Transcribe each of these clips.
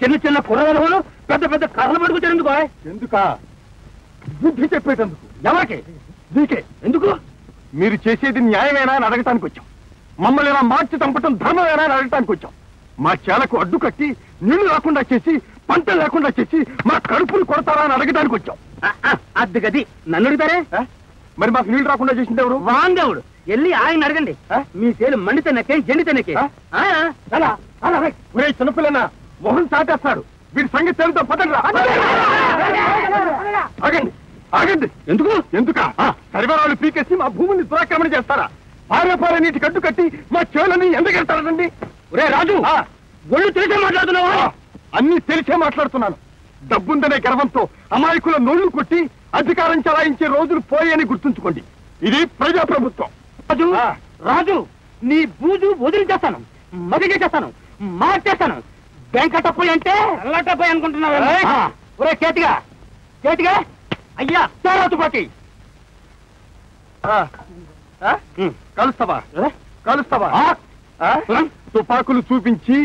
చిన్న చిన్న కుర్రలు పెద్ద పెద్ద కర్రలు పడుకు ఎందుకు ఎందుకా బుద్ధి చెప్పేటందుకు ఎవరికి నీకే ఎందుకు మీరు చేసేది న్యాయమేనా అని అడగటానికి వచ్చాం మమ్మల్ని ఇలా మార్చి చంపటం ధర్మమేనా అని అడగటానికి వచ్చాం మా చేలకు అడ్డు కట్టి నీళ్లు రాకుండా చేసి పంటలు లేకుండా చేసి మా కడుపులు కొడతారా అని అడగటానికి వచ్చాం అది గది నన్ను అడుగుతారే మరి మాకు నీళ్లు రాకుండా చేసింది ఎవరు వాంగవుడు వెళ్ళి ఆయన అడగండి మీ సేలు మండితే నక్కే జండితే నక్కే చిన్నపిల్లనా మొహం చాటేస్తాడు వీడి సంగతి తెలుతో పదండి ఆగండి ఆగండి ఎందుకు ఎందుకా సరివరాలు పీకేసి మా భూమిని దురాక్రమణ చేస్తారా పారే నీటి కట్టు కట్టి మా చేలని ఎందుకెళ్తారండి ఒరే రాజు ఒళ్ళు తెలిసే మాట్లాడుతున్నావా అన్ని తెలిసే మాట్లాడుతున్నాను డబ్బుందనే గర్వంతో అమాయకుల నోళ్లు కొట్టి అధికారం చలాయించే రోజులు పోయని గుర్తుంచుకోండి ఇది ప్రజాప్రభుత్వం రాజు రాజు నీ బూజు వదిలిచేస్తాను మదిగేసేస్తాను మార్చేస్తాను వెంకటపోయి అంటే అల్లటపోయి అనుకుంటున్నావు ఒరే కేతిగా కేతిగా అయ్యా చాలా తుపాకి కలుస్తావా కలుస్తావా తుపాకులు చూపించి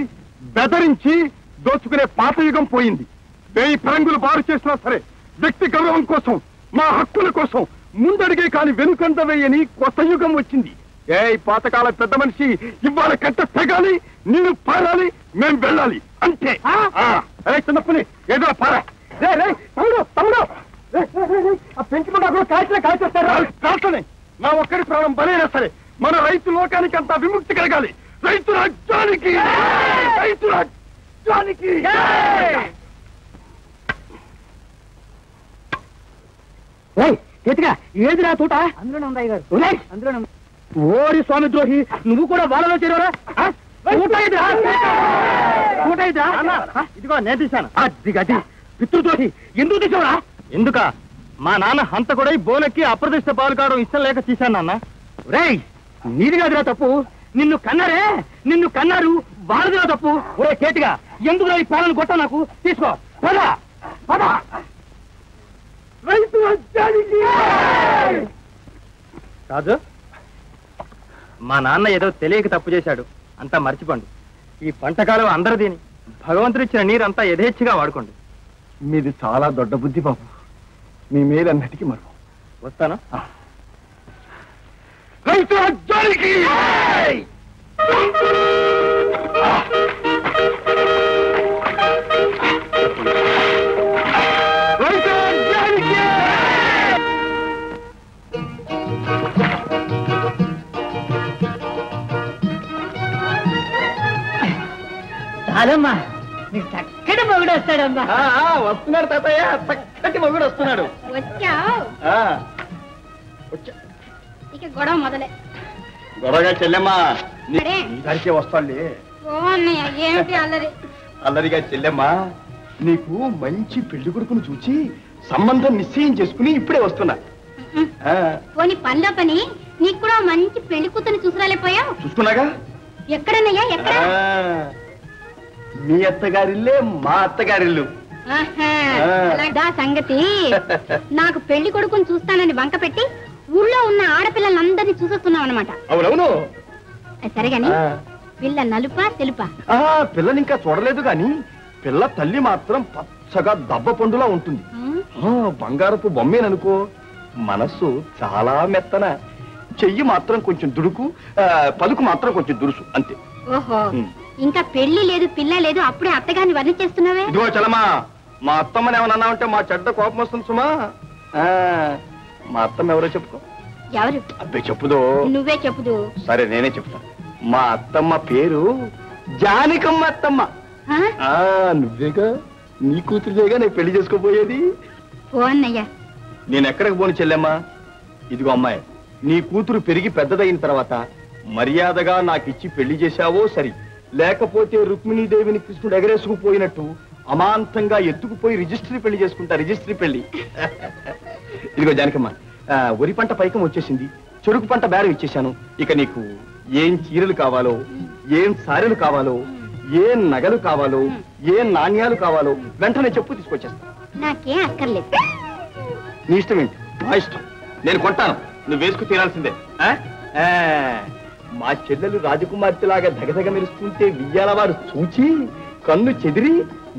బెదరించి దోచుకునే పాత యుగం పోయింది 1000 పరంగులు బారు చేసినా సరే వ్యక్తి గౌరవం కోసం మా హక్కుల కోసం ముందడిగే కాని వెనుకంద వేయని కొత్త యుగం వచ్చింది పాతకాల పెద్ద మనిషి ఇవాళ కట్ట తెగాలి నేను పారాలి మేం వెళ్ళాలి అంతే చిన్నప్పని ఏదో పారా తమ్ముడు తమ్ముడు పెంచుకుంటా కాల్చనే నా ఒక్కడి ప్రాణం బలైనా సరే మన రైతు లోకానికి అంతా విముక్తి కలగాలి రైతు రాజ్యానికి రైతు రాజ్యానికి ఏదిరా తోట అందులోనే ఉంది గారు అందులోనే ఓరి స్వామి ద్రోహి నువ్వు కూడా వాళ్ళలో చేరవరా ఇదిగో నేను తీశాను అది గది పితృద్రోహి ఎందుకు తీసావురా ఎందుక మా నాన్న హంత కూడా బోనెక్కి అప్రదిష్ట పాలు కావడం ఇష్టం లేక తీశాను నాన్న రేయ్ నీది కాదురా తప్పు నిన్ను కన్నారే నిన్ను కన్నారు వాళ్ళదిరా తప్పు ఒరే కేటిగా ఎందుకు ఈ పాలను కొట్ట నాకు తీసుకో పదా పదా రాజు మా నాన్న ఏదో తెలియక తప్పు చేశాడు అంతా మర్చిపోండి ఈ పంటకాలం అందరిదీని భగవంతుడిచ్చిన నీరంతా యథేచ్ఛగా వాడుకోండి మీది చాలా దొడ్డ బుద్ధి బాబు మీ మేలన్నిటికీ మరో వస్తాను రైతు రాజ్యానికి చాలమ్మా నీకు చక్కటి మొగుడు వస్తాడమ్మా వస్తున్నాడు తాతయ్య చక్కటి మొగుడు వస్తున్నాడు ఇక గొడవ మొదలే గొడవగా చెల్లెమ్మా నీకే వస్తాడులే ఏమిటి అల్లరి అల్లరిగా చెల్లెమ్మా నీకు మంచి పెళ్లి కొడుకును చూచి సంబంధం నిశ్చయం చేసుకుని ఇప్పుడే వస్తున్నా పోనీ పనిలో పని నీకు కూడా మంచి పెళ్లి కూతురు చూసురాలేపోయావు చూసుకున్నాగా ఎక్కడన్నయ్యా ఎక్కడ మీ అత్తగారిల్లే మా అత్తగారిల్లు అలాగా సంగతి నాకు పెళ్లి కొడుకుని చూస్తానని వంక పెట్టి ఊళ్ళో ఉన్న ఆడపిల్లలందరినీ చూసేస్తున్నావు అనమాట అవునవును సరేగాని పిల్ల నలుపా తెలుపా పిల్లని ఇంకా చూడలేదు గాని పిల్ల తల్లి మాత్రం పచ్చగా దబ్బ పండులా ఉంటుంది బంగారపు బొమ్మేననుకో మనస్సు చాలా మెత్తన చెయ్యి మాత్రం కొంచెం దుడుకు పలుకు మాత్రం కొంచెం దురుసు అంతే ఓహో ఇంకా పెళ్లి లేదు పిల్ల లేదు అప్పుడే అత్తగారిని వర్ణించేస్తున్నావే ఇదిగో చలమా మా అత్తమ్మని ఏమన్నా ఉంటే మా చెడ్డ కోపం వస్తుంది సుమా మా అత్తమ్మ ఎవరో చెప్పుకో ఎవరు అబ్బాయి చెప్పుదో నువ్వే చెప్పుదు సరే నేనే చెప్తాను మా అత్తమ్మ పేరు జానికమ్మ అత్తమ్మ నువ్వేగా నీ కూతురుదేగా నేను పెళ్లి చేసుకోబోయేది పోన్నయ్యా నేను ఎక్కడికి పోను చెల్లెమ్మా ఇదిగో అమ్మాయి నీ కూతురు పెరిగి పెద్దదైన తర్వాత మర్యాదగా నాకిచ్చి పెళ్లి చేశావో సరి లేకపోతే రుక్మిణీదేవిని కృష్ణుడు ఎగరేసుకుపోయినట్టు అమాంతంగా ఎత్తుకుపోయి రిజిస్ట్రీ పెళ్లి చేసుకుంటా రిజిస్ట్రీ పెళ్లి ఇదిగో జానకమ్మ వరి పంట పైకం వచ్చేసింది చెరుకు పంట బేరం ఇచ్చేశాను ఇక నీకు ఏం చీరలు కావాలో ఏం సారెలు కావాలో ఏం నగలు కావాలో ఏం నాణ్యాలు కావాలో వెంటనే చెప్పు తీసుకొచ్చేస్తా నాకేం అక్కర్లేదు నీ ఇష్టం ఏంటి మా ఇష్టం నేను కొంటాను నువ్వు వేసుకు తీరాల్సిందే మా చెల్లెలు రాజకుమార్తెలాగా దగదగ మెరుస్తుంటే వియ్యాల వారు చూచి కన్ను చెదిరి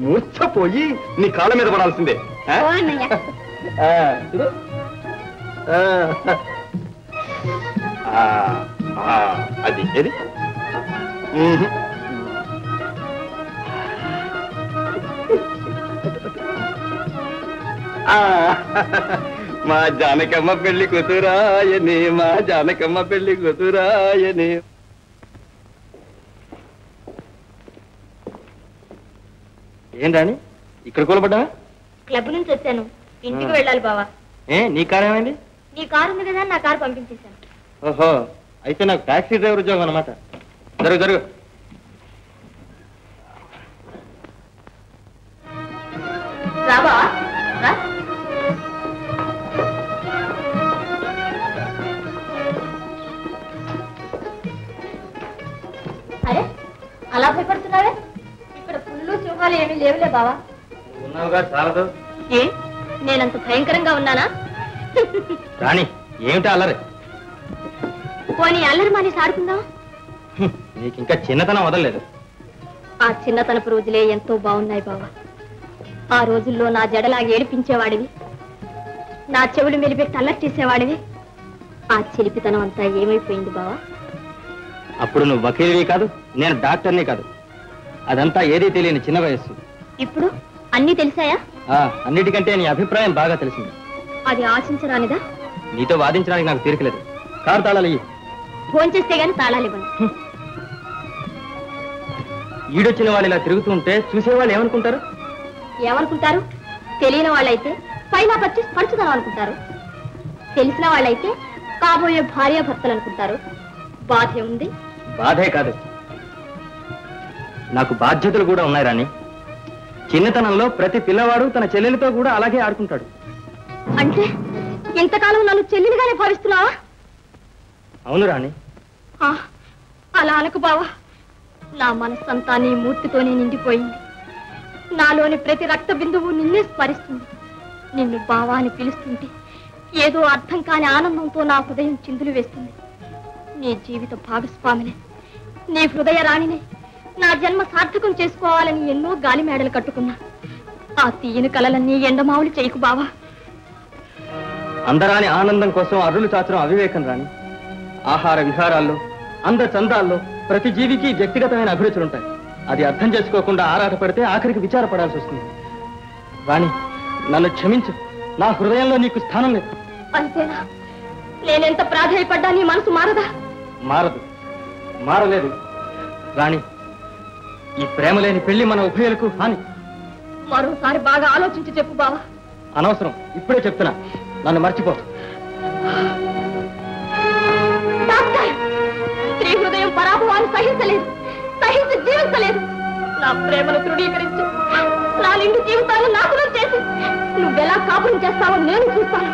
మూర్ఛపోయి నీ కాళ్ళ మీద పడాల్సిందే. ఓ అన్నయ్య. అది ఏది మా జానకమ్మ పెళ్లి కూతురాయని, మా జానకమ్మ పెళ్లి కూతురాయని. ఏం రాని ఇక్కడ కూలబడ్డా? క్లబ్ నుంచి వచ్చాను, ఇంటికి వెళ్ళాలి బావా. నీ కారు ఏమైంది? నీ కారు ఉంది కదా, నా కారు పంపించేశాను. ఓహో, అయితే నాకు టాక్సీ డ్రైవర్ ఉద్యోగం అనమాట. జరుగు జరుగు. రాబా రా. అరే అలా భయపడుతున్నావే? ఇక్కడ పుల్లు సింహాలు ఏమీ లేవులే బావా. ఉన్నావుగా చాలదు. ఏ నేనంత భయంకరంగా ఉన్నానా? రాణి ఏమిటా అల్లరి? పోనీ అల్లరి మానేసి ఆడుకుందాం. నీకు ఇంకా చిన్నతనం వదలలేదు. ఆ చిన్నతనపు రోజులే ఎంతో బాగున్నాయి బావా. ఆ రోజుల్లో నా జడలా ఏడిపించేవాడివి, నా చెవులు మెలిపెట్టి అల్లరి చేసేవాడివి. ఆ చిలిపితనం అంతా ఏమైపోయింది బావా? అప్పుడు నువ్వు వకీలువి కాదు, నేను డాక్టర్ని కాదు. అదంతా ఏదీ తెలియని చిన్న వయస్సు. ఇప్పుడు అన్నీ తెలిసాయా? అన్నిటికంటే నీ అభిప్రాయం బాగా తెలిసింది. అది ఆశించరానిదా? నీతో వాదించడానికి నాకు తీరికలేదు. కారు తాళాలు ఇయ్యి. ఫోన్ చేస్తే గాని తాళాలివ్వను. ఈడొచ్చిన వాళ్ళు ఇలా తిరుగుతూ ఉంటే చూసేవాళ్ళు ఏమనుకుంటారు? ఏమనుకుంటారు? తెలియని వాళ్ళైతే పైన పచ్చి పంచుదాం అనుకుంటారు. తెలిసిన వాళ్ళైతే కాబోయే భార్య భర్తలు అనుకుంటారు. బాధే ఉంది. బాధే కాదు, నాకు బాధ్యతలు కూడా ఉన్నాయి రాణి. చిన్నతనంలో ప్రతి పిల్లవాడు తన చెల్లెలతో కూడా అలాగే ఆడుకుంటాడు. అంటే ఇంతకాలం నన్ను చెల్లెలిగానే భావిస్తున్నావా? అవును రాణి. అలా అనకు బావా. నా మనస్సంతా నీ మూర్తితోనే నిండిపోయింది. నాలోని ప్రతి రక్త బిందువు నిన్నే స్మరిస్తుంది. నిన్ను బావా అని పిలుస్తుంటే ఏదో అర్థం కాని ఆనందంతో నా హృదయం చిందులు వేస్తుంది. నీ జీవిత భాగస్వామిని, నీ హృదయ రాణిని, నా జన్మ సార్థకం చేసుకోవాలని ఎన్నో గాలి మేడలు కట్టుకున్నా. ఆ తీయని కలలన్నీ ఎండమావులు చేయకు బావా. అందరాని ఆనందం కోసం అర్రులు చాచడం అవివేకం రాణి. ఆహార విహారాల్లో, అంద చందాల్లో ప్రతి జీవికి వ్యక్తిగతమైన అభిరుచులుంటాయి. అది అర్థం చేసుకోకుండా ఆరాటపడితే ఆఖరికి విచారపడాల్సి వస్తుంది. రాణి నన్ను క్షమించు, నా హృదయంలో నీకు స్థానం లేదు. అంతేనా? నేనెంత ప్రాధాయపడ్డా నీ మనసు మారదా? మారదు, మారలేదు రాణి. ఈ ప్రేమ లేని పెళ్లి మన ఉభయులకు హాని. మరోసారి బాగా ఆలోచించి చెప్పు బావా. అనవసరం, ఇప్పుడే చెప్తున్నా. నన్ను మర్చిపో. డాక్టర్, స్త్రీ హృదయం పరాభవాన్ని సహించలేదు, సహించి జీవించలేదు. నా ప్రేమను తృణీకరించి నా నిండు జీవితాన్ని నాశనం చేసి నువ్వెలా కాపురం చేస్తావో నేను చూస్తాను.